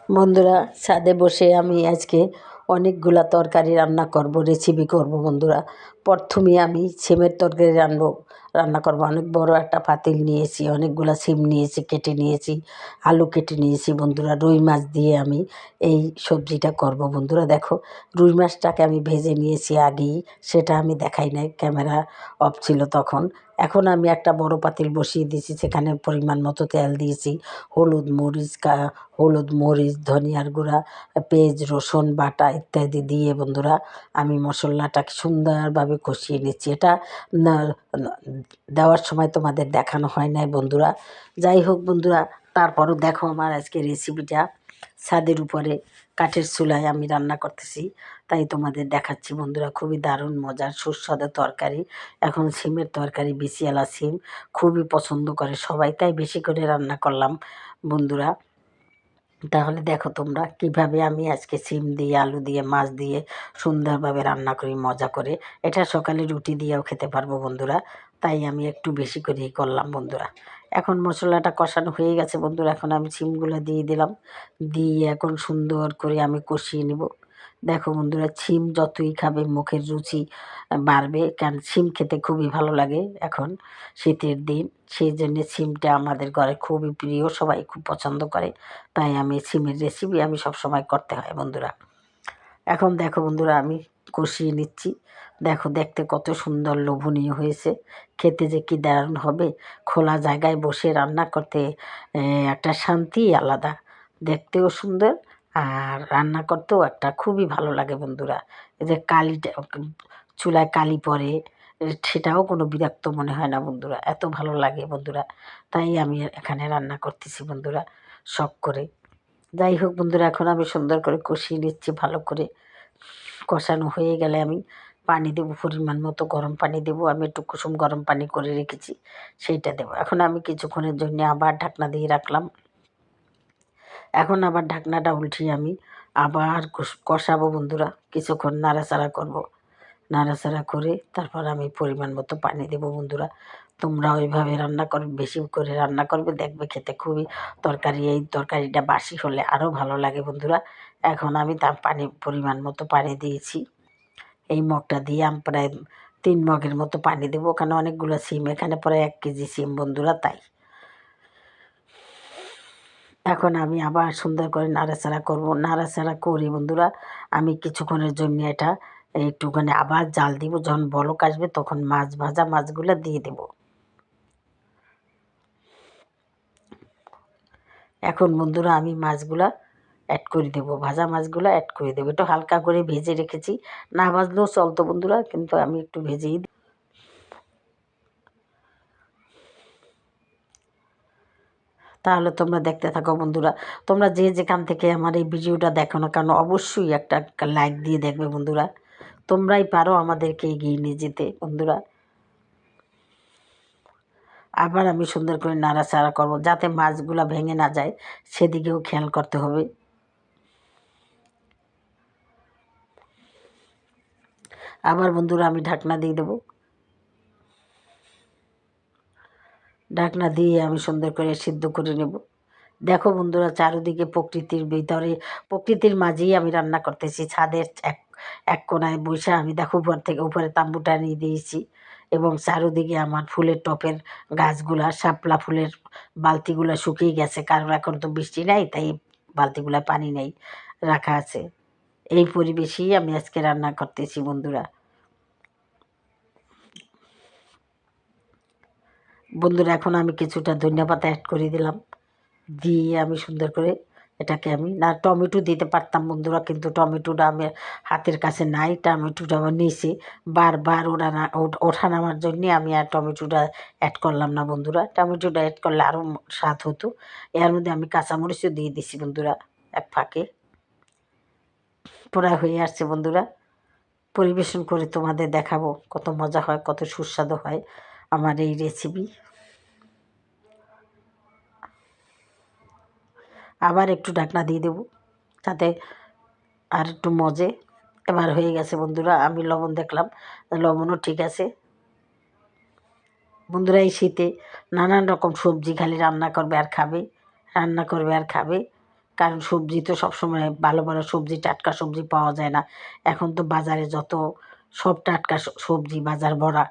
বন্ধুরা, ছাদে বসে আমি আজকে অনেকগুলা তরকারি রান্না করব, রেসিপি করব। বন্ধুরা, প্রথমে আমি সিমের তরকারি রান্না করব। অনেক বড় একটা পাতিল নিয়েছি, অনেকগুলা সিম নিয়েছি, কেটে নিয়েছি, আলু কেটে নিয়েছি। বন্ধুরা, রুই মাছ দিয়ে আমি এই সবজিটা করব। বন্ধুরা দেখো, রুই মাছটাকে আমি ভেজে নিয়েছি আগেই, সেটা আমি দেখাই নাই, ক্যামেরা অফ ছিল তখন। এখন আমি একটা বড় পাতিল বসিয়ে দিয়েছি, সেখানে পরিমাণ মতো তেল দিয়েছি। হলুদ মরিচ ধনিয়ার গুঁড়া, পেঁয়াজ রসুন বাটা ইত্যাদি দিয়ে বন্ধুরা আমি মশলাটাকে সুন্দরভাবে কষিয়ে নিচ্ছি। এটা দেওয়ার সময় তোমাদের দেখানো হয় নাই বন্ধুরা। যাই হোক বন্ধুরা, তারপরও দেখো আমার আজকে রেসিপিটা। ছাদের উপরে কাঠের চুলায় আমি রান্না করতেছি, তাই তোমাদের দেখাচ্ছি বন্ধুরা। খুবই দারুণ মজার সুস্বাদু তরকারি। এখন সিমের তরকারি, বিসিয়ালা সিম খুবই পছন্দ করে সবাই, তাই বেশি করে রান্না করলাম বন্ধুরা। তাহলে দেখো তোমরা কিভাবে আমি আজকে সিম দিয়ে আলু দিয়ে মাছ দিয়ে সুন্দরভাবে রান্না করি মজা করে। এটা সকালে রুটি দিয়েও খেতে পারবো বন্ধুরা, তাই আমি একটু বেশি করেই করলাম বন্ধুরা। এখন মশলাটা কষানো হয়ে গেছে বন্ধুরা, এখন আমি সিমগুলো দিয়ে দিলাম। দিয়ে এখন সুন্দর করে আমি কষিয়ে নেব। দেখো বন্ধুরা, সিম যতই খাবে মুখের রুচি বাড়বে, কারণ সিম খেতে খুবই ভালো লাগে এখন শীতের দিন। সেই জন্যে সিমটা আমাদের ঘরে খুবই প্রিয়, সবাই খুব পছন্দ করে, তাই আমি সিমের রেসিপি আমি সবসময় করতে হয় বন্ধুরা। এখন দেখো বন্ধুরা, আমি কষিয়ে নিচ্ছি। দেখো দেখতে কত সুন্দর লোভনীয় হয়েছে, খেতে যে কি দারুণ হবে। খোলা জায়গায় বসে রান্না করতে একটা শান্তি আলাদা, দেখতেও সুন্দর আর রান্না করতেও একটা খুবই ভালো লাগে বন্ধুরা। এই যে কালিটা, চুলায় কালি পড়ে, সেটাও কোনো বিরক্ত মনে হয় না বন্ধুরা, এত ভালো লাগে বন্ধুরা। তাই আমি এখানে রান্না করতেছি বন্ধুরা, শখ করে। যাই হোক বন্ধুরা, এখন আমি সুন্দর করে কষিয়ে নিচ্ছি ভালো করে। কষানো হয়ে গেলে আমি পানি দেবো, পরিমাণ মতো গরম পানি দেবো। আমি একটু কুসুম গরম পানি করে রেখেছি, সেইটা দেবো। এখন আমি কিছুক্ষণের জন্য আবার ঢাকনা দিয়ে রাখলাম। এখন আবার ঢাকনাটা উল্টিয়ে আমি আবার কষাবো বন্ধুরা, কিছুক্ষণ নাড়াচাড়া করব। নাড়াচাড়া করে তারপর আমি পরিমাণ মতো পানি দেবো বন্ধুরা। তোমরা ওইভাবে রান্না করবে, বেশি করে রান্না করবে, দেখবে খেতে খুবই এই তরকারিটা বাসি হলে আরও ভালো লাগে বন্ধুরা। এখন আমি তার পরিমাণ মতো পানি দিয়েছি। এই মগটা দিয়ে আমি প্রায় 3 মগের মতো পানি দেবো, ওখানে অনেকগুলো সিম, এখানে প্রায় 1 কেজি সিম বন্ধুরা, তাই। এখন আমি আবার সুন্দর করে নাড়াচাড়া করব। নাড়াচাড়া করি বন্ধুরা, আমি কিছুক্ষণের জন্য এটা একটুখানি আবার জাল দিব। যখন বলক আসবে তখন ভাজা মাছগুলো দিয়ে দেব। এখন বন্ধুরা আমি মাছগুলা অ্যাড করে দেবো, ভাজা মাছগুলো অ্যাড করে দেবো। একটু হালকা করে ভেজে রেখেছি, না ভাজলেও চলতো বন্ধুরা, কিন্তু আমি একটু ভেজেই। তাহলে তোমরা দেখতে থাকো বন্ধুরা। তোমরা যে যেখান থেকে আমার এই ভিডিওটা দেখো না কেন, অবশ্যই একটা লাইক দিয়ে দেখবে বন্ধুরা। তোমরাই পারো আমাদেরকে এগিয়ে নিয়ে যেতে বন্ধুরা। আবার আমি সুন্দর করে নাড়াচাড়া করব, যাতে মাছগুলা ভেঙে না যায়, সেদিকেও খেয়াল করতে হবে। আবার বন্ধুরা আমি ঢাকনা দিয়ে দেবো। ঢাকনা দিয়ে আমি সুন্দর করে সিদ্ধ করে নেব। দেখো বন্ধুরা, চারিদিকে প্রকৃতির ভিতরে, প্রকৃতির মাঝেই আমি রান্না করতেছি। ছাদের এক এক কোনায় বসে আমি দেখো উপর থেকে উপরে তাম্বুটা নিয়ে দিয়েছি, এবং চারিদিকে আমার ফুলের টপের গাছগুলা, শাপলা ফুলের বালতিগুলো শুকিয়ে গেছে, কারণ এখন তো বৃষ্টি নাই, তাই বালতিগুলা পানি নেই, রাখা আছে। এই পরিবেশেই আমি আজকে রান্না করতেছি বন্ধুরা। বন্ধুরা, এখন আমি কিছুটা ধনিয়া পাতা অ্যাড করে দিলাম। দিয়ে আমি সুন্দর করে এটাকে, আমি না টমেটো দিতে পারতাম বন্ধুরা, কিন্তু টমেটোটা আমি হাতের কাছে নাই। টমেটোটা আমার নিচে বারবার ওঠা নামার জন্যে আমি আর টমেটোটা অ্যাড করলাম না বন্ধুরা। টমেটোটা অ্যাড করলে আরও স্বাদ হতো। এর মধ্যে আমি কাঁচামরিচও দিয়ে দিছি বন্ধুরা এক ফাঁকে। প্রায় হয়ে আসছে বন্ধুরা, পরিবেশন করে তোমাদের দেখাবো কত মজা হয়, কত সুস্বাদু হয় আমার এই রেসিপি। আবার একটু ঢাকনা দিয়ে দেবো, তাতে আর একটু মজে। এবার হয়ে গেছে বন্ধুরা, আমি লবণ দেখলাম, লবণও ঠিক আছে বন্ধুরা। এই শীতে নানান রকম সবজি খালি রান্না করবে আর খাবে, রান্না করবে আর খাবে। কারণ সবজি তো সবসময় ভালো ভালো সবজি টাটকা সবজি পাওয়া যায় না। এখন তো বাজারে যত সব টাটকা সবজি বাজার ভরা।